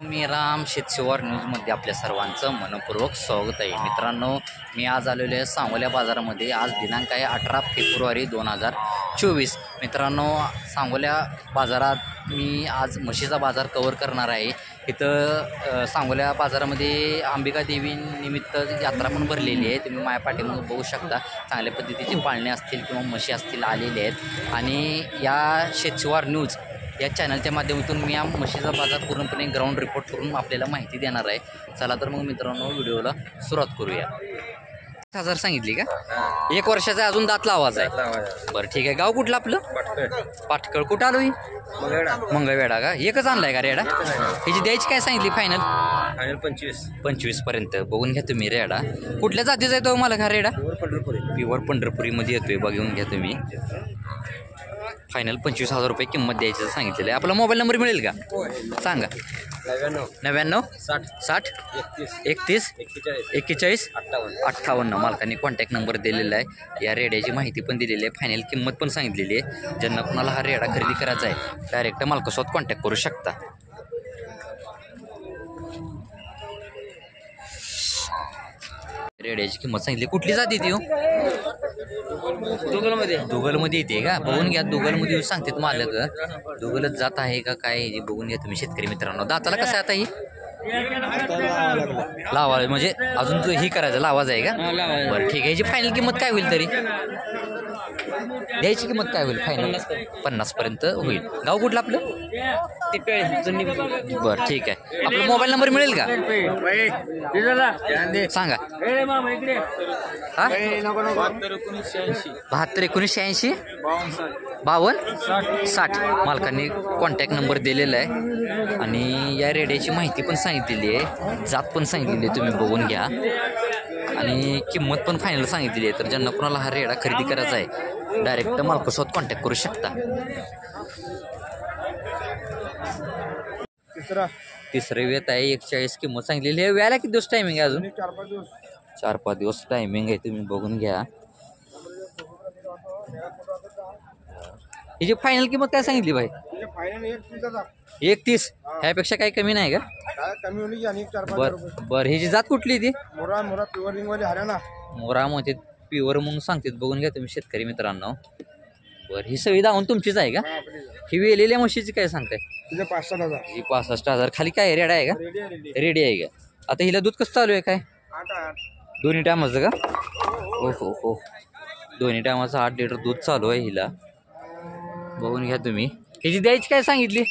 मी राम शेतशिवार न्यूजमध्ये आपल्या सर्वांचं मनपूर्वक स्वागत आहे. मित्रांनो, मी आज आलेलो आहे सांगोला बाजारामध्ये. आज दिनांक आहे 18 फेब्रुवारी 2024. मित्रांनो, सांगोला बाजारात मी आज म्हशीचा बाजार कव्हर करणार आहे. इथं सांगोला बाजारामध्ये अंबिका देवी निमित्त यात्रा पण भरलेली आहे. तुम्ही माझ्या पाठीमागे बघू शकता. चांगल्या पद्धतीचे पाळणे असतील किंवा म्हशी असतील आलेले आहेत. आणि या शेतशिवार न्यूज या चॅनलच्या माध्यमातून मी या म्हशीचा बाजार पूर्णपणे ग्राउंड रिपोर्ट करून आपल्याला माहिती देणार आहे. चला तर मग मित्रांनो, व्हिडिओला सुरुवात करूया. 1000 सांगितली का? 1 वर्षाचा अजून दातला आवाज आहे. बरं ठीक आहे. गाव कुठलं आपलं? पाटकळ. कुठं आलो ही? मंगळवेढा का? एकच आणलाय का रेडा? ह्याची द्यायची काय सांगितली फायनल? 25 पर्यंत. बघून घ्या तुम्ही रेडा. कुठल्या जातीचा येतो मला का रेडा? प्युअर पंढरपुरीमध्ये येतोय. बघून घ्या तुम्ही. फायनल 25,000 रुपये किंमत द्यायचं सांगितलेलं आहे. आपला मोबाईल नंबर मिळेल का? सांगा. 99 60 31 41 58. मालकांनी कॉन्टॅक्ट नंबर दिलेला आहे. या रेड्याची माहिती पण दिलेली आहे. फायनल किंमत पण सांगितलेली आहे. ज्यांना कोणाला हा रेडा खरेदी करायचा आहे डायरेक्ट मालकासोबत कॉन्टॅक्ट करू शकता. रेड्याची किंमत सांगितली. कुठली जाती ती? दुगलमध्ये येते का? बघून घ्या. दुगलमध्ये सांगतात मालक. दुगलच जात आहे का काय बघून घ्या तुम्ही शेतकरी मित्रांनो. दाताला कसं आता ही लावा म्हणजे अजून जो ही करायचं लावाज आहे का? बरं ठीक आहे. याची फायनल किंमत काय होईल तरी? द्यायची किंमत काय होईल फायनल? 50 पर्यंत होईल. गाव कुठलं आपलं? बरं ठीक आहे. आपला मोबाईल नंबर मिळेल का? सांगा. 72 1986 52 60. मालकांनी कॉन्टॅक्ट नंबर दिलेला आहे. आणि या रेड्याची माहिती पण सांगितलेली आहे. जात पण सांगितलेली आहे. तुम्ही बघून घ्या. आणि किंमत पण फायनल सांगितलेली आहे. तर ज्यांना कोणाला हा रेडा खरेदी करायचा आहे डायरेक्ट मालकासोबत कॉन्टॅक्ट करू शकता. तिसरे वेत आहे. 41 किंमत सांगितलेली आहे. व्याला किती दिवस टायमिंग आहे? अजून 4-5 दिवस टायमिंग आहे. तुम्ही बघून घ्या. हिची फायनल किंमत काय सांगितली भाई? 31. ह्यापेक्षा काही कमी नाही का? बरं हिची जात कुठली ती? मोरा मध्ये प्युअर म्हणून सांगतात. बघून घ्या तुम्ही शेतकरी मित्रांनो. बरं ही सगळी दावून तुमचीच आहे का? ही वेलेल्या म्हशीची काय सांगताय? 65,000. खाली काय रेडा आहे का? रेडी आहे का? आता हिला दूध कसं चालू आहे काय? दोन्ही टायमाचं का? हो. दोन्ही टायमाचं 8 लिटर दूध चालू आहे हिला. बघून घ्या तुम्ही. हिची द्यायची काय सांगितली?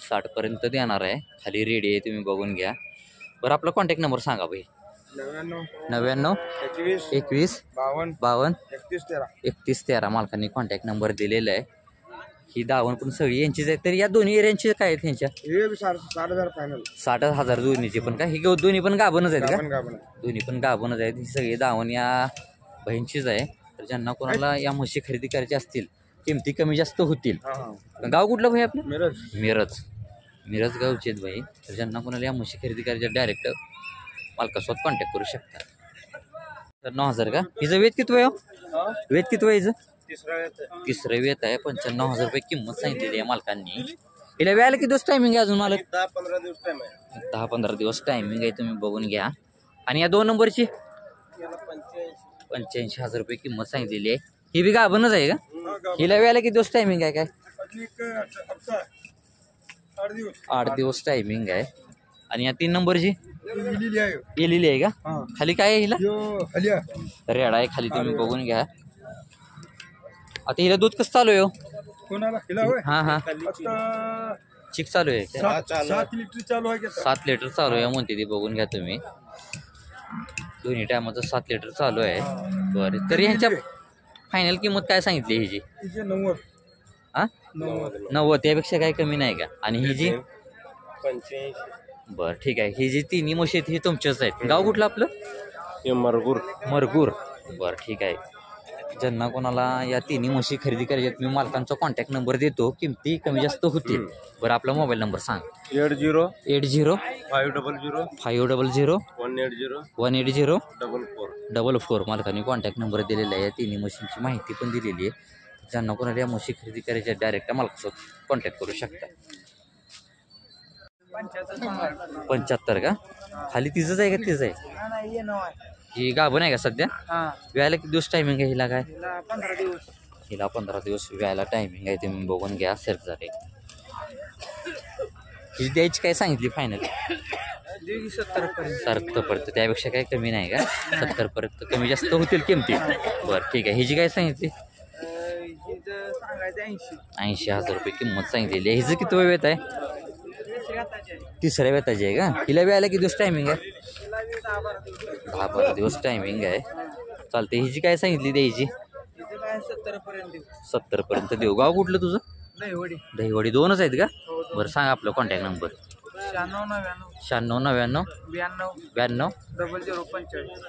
60 पर्यंत देणार आहे. खाली रेडी आहे. तुम्ही बघून घ्या. बरं आपला कॉन्टॅक्ट नंबर सांगा भाई. 99 21 52 31 13. मालकांनी कॉन्टॅक्ट नंबर दिलेला आहे. ही दावण पण सगळी यांचीच आहे. तर या दोन्ही एरियांची काय आहेत त्यांच्या? 60,000 दोन्हीची पण. का ही दोन्ही पण गाभणच आहेत का? दोन्ही पण गाभणच आहेत. ही सगळी दावण या बहिणीचीच आहे. तर ज्यांना कोणाला या म्हशी खरेदी करायची असतील किमती कमी जास्त होतील. गाव कुठलं भाई आपलं? मिरज गावचे आहेत भाई. तर ज्यांना कोणाला या म्हशी खरेदी करायच्या डायरेक्ट मालकासोबत कॉन्टॅक्ट करू शकता. तर 9,000 का? हिचं वेत किती आहे? वेत किती आहे हिचं? तिसरं वेत आहे. 95,000 रुपये किंमत सांगितलेली आहे मालकांनी. हिला व्यायला किती दिवस टायमिंग आहे अजून मालक? 10-15 दिवस टायमिंग आहे. तुम्ही बघून घ्या. आणि या 2 नंबरची 85,000 रुपये किंमत सांगितलेली आहे. ही बी गाभणच आहे का? हिला व्यायला किती दिवस टायमिंग आहे काय? 8 दिवस टायमिंग आहे. आणि या 3 नंबरची लिहिली आहे का? खाली काय आहे हिला? रेडा आहे खाली. तुम्ही बघून घ्या. आता हिला दूध कसं चालू आहे? हा चिक चालू आहे. 7 लिटर चालू आहे म्हणते ती. बघून घ्या तुम्ही. दोन्ही टायमाचं 7 लिटर चालू आहे. बरं तरी ह्यांच्या फायनल किंमत काय सांगितली हिची? 90. त्यापेक्षा काही कमी नाही का? आणि ही जी 85. बरं ठीक आहे. ही जी तिन्ही म्हशी आहेत ही तुमच्याच आहेत. गाव कुठलं आपलं? मरगूर. बरं ठीक आहे. ज्यांना कोणाला या तिन्ही म्हशी खरेदी करायच्यात मी मालकांचा कॉन्टॅक्ट नंबर देतो. किमती कमी जास्त होतील. बरं आपला मोबाईल नंबर सांग. 80 500 180 44. मालकांनी कॉन्टॅक्ट नंबर दिलेला आहे. तिन्ही मशीनची माहिती पण दिलेली आहे. ज्यांना कोणाला या म्हशी खरेदी करायची डायरेक्ट मालकासोबत कॉन्टॅक्ट करू शकता. 75 का? खाली तिचंच आहे का तिचं आहे? ही गाभण आहे का सध्या? व्यायला किती दिवस टायमिंग आहे हिला काय? हिला 15 दिवस व्यायला टायमिंग आहे. तुम्ही बघून घ्या सरकार आहे. ही द्यायची काय सांगितली फायनल? 70 पर्यंत. त्यापेक्षा काही कमी नाही का? 70 पर्यंत कमी जास्त होतील किमती. बरं ठीक आहे. हिची काय सांगितली? 80,000 रुपये किंमत सांगितलेली आहे. हिचं किती वेळ आहे? तिसऱ्या वेताची आहे का? हिला व्यायला किती दिवस टायमिंग आहे? 10-12 दिवस टायमिंग आहे. चालते. हिची काय सांगितली द्यायची? 70 पर्यंत देऊ. गाव कुठलं तुझं? दहीवडी. दोनच आहेत का? बरं सांगा आपलं कॉन्टॅक्ट नंबर. 96 92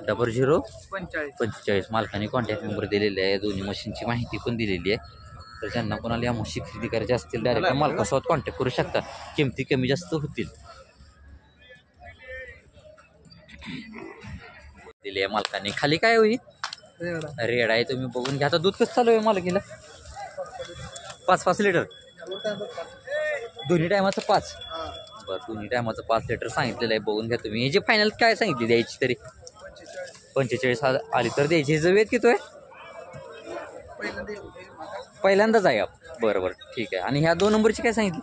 00 45. मालकाने कॉन्टॅक्ट नंबर दिलेले आहे. दोन्ही मशीनची माहिती पण दिलेली आहे. तर ज्यांना कोणाला या म्हशी खरेदी करायची असतील डायरेक्ट मालकासोबत कॉन्टॅक्ट करू शकता. किमती कमी जास्त होतील. दिली आहे मालकाने. खाली काय होईल? रेड आहे. तुम्ही बघून घ्या. आता दूध कसं चालू आहे मालकीला? 5-5 लिटर. दोन्ही टायमाचं 5. बरं दोन्ही टायमाचं 5 लिटर सांगितलेलं आहे. बघून घ्या तुम्ही. याची फायनल काय सांगितली द्यायची तरी? 45 आली तर द्यायची. हिचं वेट किती आहे? पहिल्यांदाच आहे का? बरं बरं ठीक आहे. आणि ह्या 2 नंबरची काय सांगितली?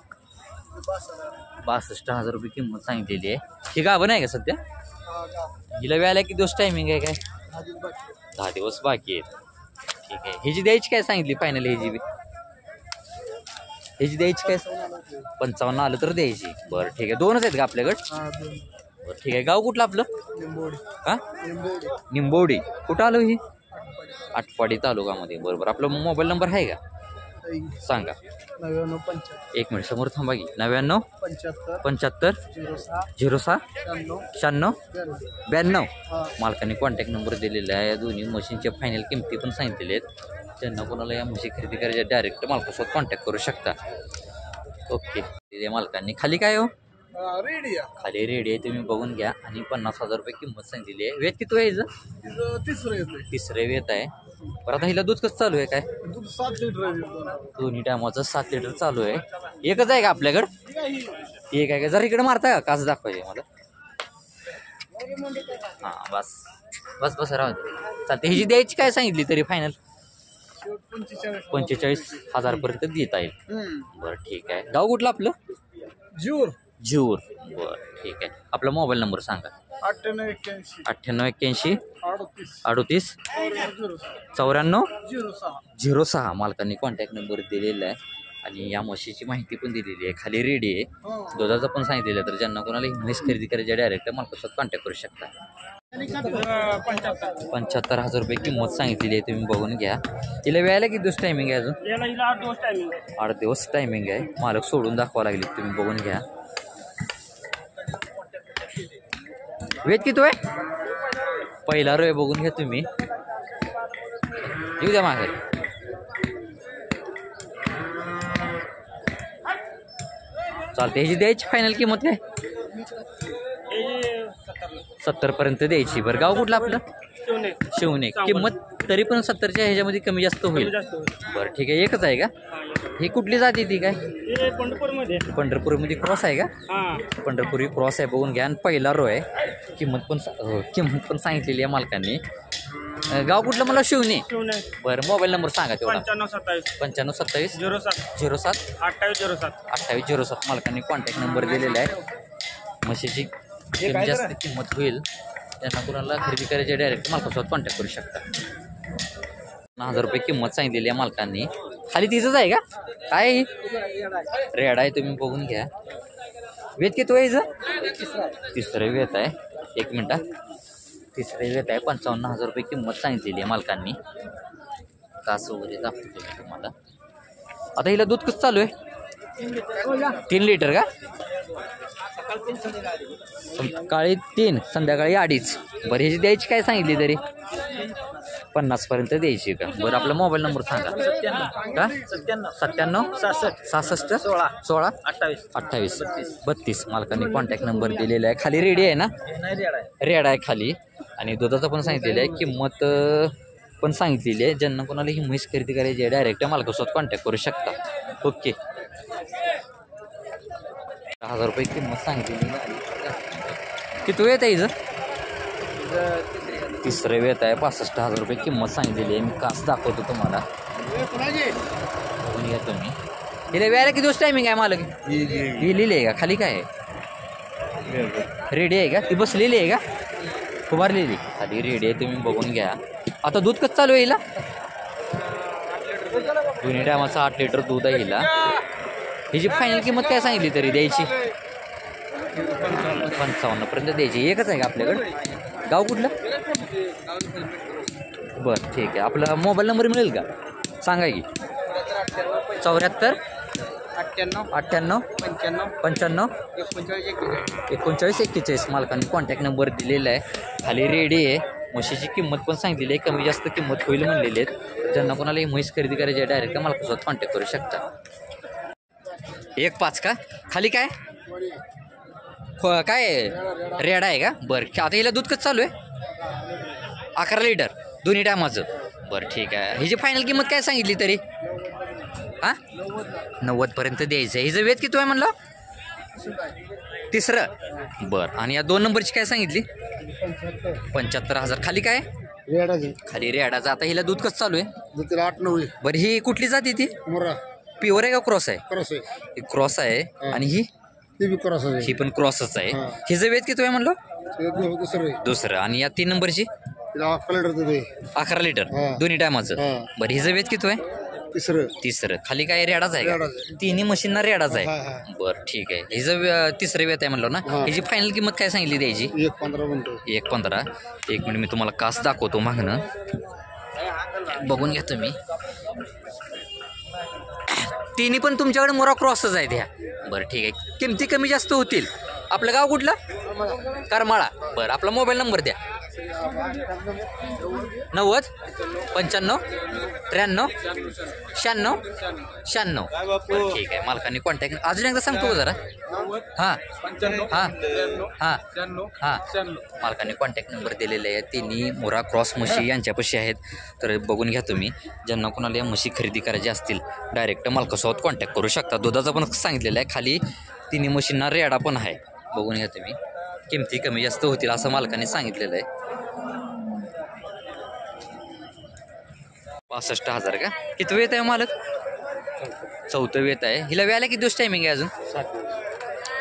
62,000 रुपये किंमत सांगितलेली आहे. ही गाभण आहे का सध्या? हिला व्यायला किती दिवस टायमिंग आहे काय? 10 दिवस बाकी आहेत. ठीक आहे. हिची द्यायची काय सांगितली फायनल? ह्याची द्यायची काय? 55 आलं तर द्यायची. बरं ठीक आहे. 2च आहेत का आपल्याकडं? बरं ठीक आहे. गाव कुठलं आपलं? हा निंबोडी. कुठं आलो ही? आटपाडी तालुक्यामध्ये. बरोबर. आपला मोबाईल नंबर आहे का? सांगा. 1 मिनिट समोर थांबा की. 99 75 06 96 92. मालकाने कॉन्टॅक्ट नंबर दिलेला आहे. दोन्ही मशीनच्या फायनल किमती पण सांगितलेले आहेत. त्यांना कोणाला या म्हशी खरेदी करायच्या डायरेक्ट मालकासोबत कॉन्टॅक्ट करू शकता. ओके. दिले मालकांनी. खाली काय हो? खाली रेडी आहे. तुम्ही बघून घ्या. आणि 50,000 रुपये किंमत सांगितलेली आहे. वेत किती व्हायचं? तिसरं वेत आहे. बरं आता हिला दूध कसं चालू आहे काय? 7 लिटर. दोन्ही टायमाचं 7 लिटर चालू आहे. एकच आहे का आपल्याकडं? एक आहे का? जरा इकडे मारता का? काच दाखवायचे मला. हां बस बस बस राहू दे. चालते. हिची द्यायची काय सांगितली तरी फायनल? 45,000 पर्यंत देता येईल. बरं ठीक आहे. गाव कुठलं आपलं? जीवर. बरं ठीक आहे. आपला मोबाईल नंबर सांगा. 98 81 38 94 06. मालकांनी कॉन्टॅक्ट नंबर दिलेला आहे. आणि या म्हशीची माहिती पण दिलेली आहे. खाली रेडी आहे. दुधाचं पण सांगितलेलं आहे. तर ज्यांना कोणाला ही म्हैस खरेदी करायची डायरेक्ट मालकासोबत कॉन्टॅक्ट करू शकता. 75,000 रुपये किंमत सांगितलेली आहे. तुम्ही बघून घ्या. तिला वेळायला किती दिवस टायमिंग आहे? अजून 8 दिवस टायमिंग आहे. मालक सोडून दाखवा लागले. तुम्ही बघून घ्या. वेट किती आहे? पहिला रो आहे. बघून घ्या तुम्ही. येऊ द्या मागे. चालते. ह्याची द्यायची फायनल किंमत काय? 70 पर्यंत द्यायची. बरं गाव कुठलं आपलं? शिवणे. किंमत तरी पण 70च्या ह्याच्यामध्ये कमी जास्त होईल. बरं ठीक आहे. एकच आहे का? ही कुठली जाती ती काय? पंढरपूरमध्ये क्रॉस आहे का? पंढरपुरी क्रॉस आहे. बघून घ्या. आणि पहिला रो आहे. किंमत पण सांगितलेली आहे मालकांनी. गाव कुठलं मला? शिवणे. बरं मोबाईल नंबर सांगा तेवढा. 95 27 07 28 07. मालकांनी कॉन्टॅक्ट नंबर दिलेला आहे. म्हशीची कमी जास्त किंमत होईल. त्यांना कोणाला खरेदी करायची डायरेक्ट मालकासोबत कॉन्टॅक्ट करू शकता. 1000 रुपये किंमत सांगितलेली आहे मालकांनी. खाली तिचंच आहे का? काय रेड आहे. तुम्ही बघून घ्या. वेत किती व्हायचं? तिसरं वेत आहे. 1 मिनटं. तिसरं वेत आहे. 55,000 रुपये किंमत सांगितलेली आहे मालकांनी. कास वगैरे दाखवतो मी तुम्हाला. आता हिला दूध कसं चालू आहे? 3 लिटर का? सकाळी 3 संध्याकाळी 2.5. बरं ह्याची द्यायची काय सांगितली तरी? 50 पर्यंत द्यायची का? बरं आपला मोबाईल नंबर सांगा. का? 97 66 16 28 32. मालकांनी कॉन्टॅक्ट नंबर दिलेला आहे. खाली रेडी आहे ना? रेड आहे खाली. आणि दुधाचं पण सांगितलेलं आहे. किंमत पण सांगितलेली आहे. ज्यांना कोणाला ही म्हैस खरेदी करायची आहे डायरेक्ट मालकासोबत कॉन्टॅक्ट करू शकता. ओके. 1000 रुपये किंमत सांगितलेली आहे. किती वेळ आहे हिचं? तिसरं वेत आहे. 65,000 रुपये किंमत सांगितलेली आहे. मी कास दाखवतो तुम्हाला. बघून घ्या तुम्ही. हिला वेळेला किती दिवस टायमिंग आहे मालक? ही लिहिली आहे का? खाली काय आहे? रेडी आहे का? ती बसलेली आहे का? उभारलेली खाली रेडी आहे. तुम्ही बघून घ्या. आता दूध कसं चालू आहे हिला? दोन्ही टायमाचं 8 लिटर दूध आहे हिला. हिची फायनल किंमत काय सांगितली तरी द्यायची? 55 द्यायची. एकच आहे का आपल्याकडं? गाव कुठलं? बरं ठीक आहे. आपला मोबाईल नंबर मिळेल का? सांगा की. 74 98 95 39 41. मालकांनी कॉन्टॅक्ट नंबर दिलेला आहे. खाली रेडी आहे. म्हशीची किंमत पण सांगितलेली आहे. कमी जास्त किंमत होईल म्हणलेली आहेत. ज्यांना कोणाला ही म्हैस खरेदी करायची आहे डायरेक्ट मालकासोबत कॉन्टॅक्ट करू शकता. 1.5 का? खाली काय काय रेडा आहे का? बरं आता हिला दूध कसं चालू आहे? 11 लिटर दोन्ही टायमाचं. बरं ठीक आहे. हिची फायनल किंमत काय सांगितली तरी? हां 90 द्यायचं आहे. हिचं वेत किती आहे म्हणलं? तिसरं. बरं आणि या 2 नंबरची काय सांगितली? 75,000. खाली काय? खाली रेडाचं. आता हिला दूध कसं चालू आहे? 8-9. बरं ही कुठली जाती ती? प्युअर आहे का क्रॉस आहे? क्रॉस आहे. आणि ही ही पण क्रॉसच आहे. हिचं वेत किती आहे म्हणलं? दुसरं. आणि या 3 नंबरची? 11 लिटर दोन्ही टायमाचं. बरं हिचं वेत किती आहे? तिसरं. खाली काय रेडाच आहे का? तिन्ही मशीनना रेडाच आहे. बरं ठीक आहे. हिचं तिसरं वेत आहे म्हणलं ना. हिची फायनल किंमत काय सांगितली द्यायची? 1.15. 1 मिनिट मी तुम्हाला कास दाखवतो मागणं. बघून घ्या तुम्ही. तिन्ही पण तुमच्याकडे मोरा क्रॉसच आहेत ह्या. बरं ठीक आहे. किमती कमी जास्त होतील. आपलं गाव कुठलं? करमाळा. बरं आपला मोबाईल नंबर द्या. 90 95 93 96 96. बरं ठीक आहे. मालकांनी कॉन्टॅक्ट अजून एकदा सांगतो जरा. हां हां हां हां मालकांनी कॉन्टॅक्ट नंबर दिलेले आहे. तिन्ही मोरा क्रॉस म्हशी यांच्यापाशी आहेत. तर बघून घ्या तुम्ही. ज्यांना कोणाला या म्हशी खरेदी करायची असतील डायरेक्ट मालकासोबत कॉन्टॅक्ट करू शकता. दुधाचा पण सांगितलेलं आहे. खाली तिन्ही म्हशींना रेडा पण आहे. बघून घ्या तुम्ही. किमती कमी जास्त होतील असं मालकाने सांगितलेलं आहे. 65,000 का? किती वेत आहे मालक? 4थं वेत आहे. हिला वेळेला किती दिवस टायमिंग आहे अजून?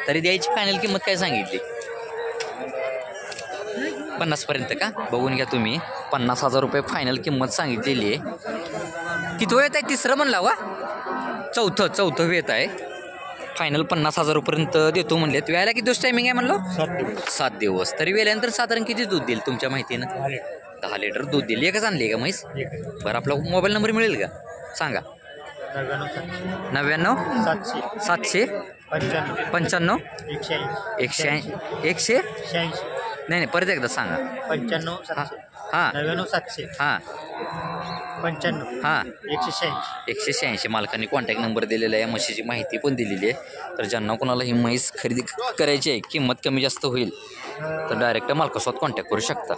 तरी द्यायची फायनल किंमत काय सांगितली? 50 का? बघून घ्या तुम्ही. 50,000 रुपये फायनल किंमत सांगितलेली आहे. किती वेत आहे? तिसरं म्हणला वा? चौथं वेत आहे. फायनल 50,000 रुपयेपर्यंत देतो म्हणले. वेळेला किती दिवस टायमिंग आहे म्हणलं? 7 दिवस. तरी वेळेनंतर साधारण किती दूध देईल तुमच्या माहितीनं? 10 लिटर दूध देईल. एकच आणली आहे का म्हैस? बरं आपला मोबाईल नंबर मिळेल का? सांगा. 99 700 95 180 नाही परत एकदा सांगा. 95 हां 99 700 हां 95 हां 186. मालकांनी कॉन्टॅक्ट नंबर दिलेला आहे. म्हशीची माहिती पण दिलेली आहे. तर ज्यांना कोणाला ही म्हैस खरेदी करायची आहे, किंमत कमी जास्त होईल तर डायरेक्ट मालकासोबत कॉन्टॅक्ट करू शकता.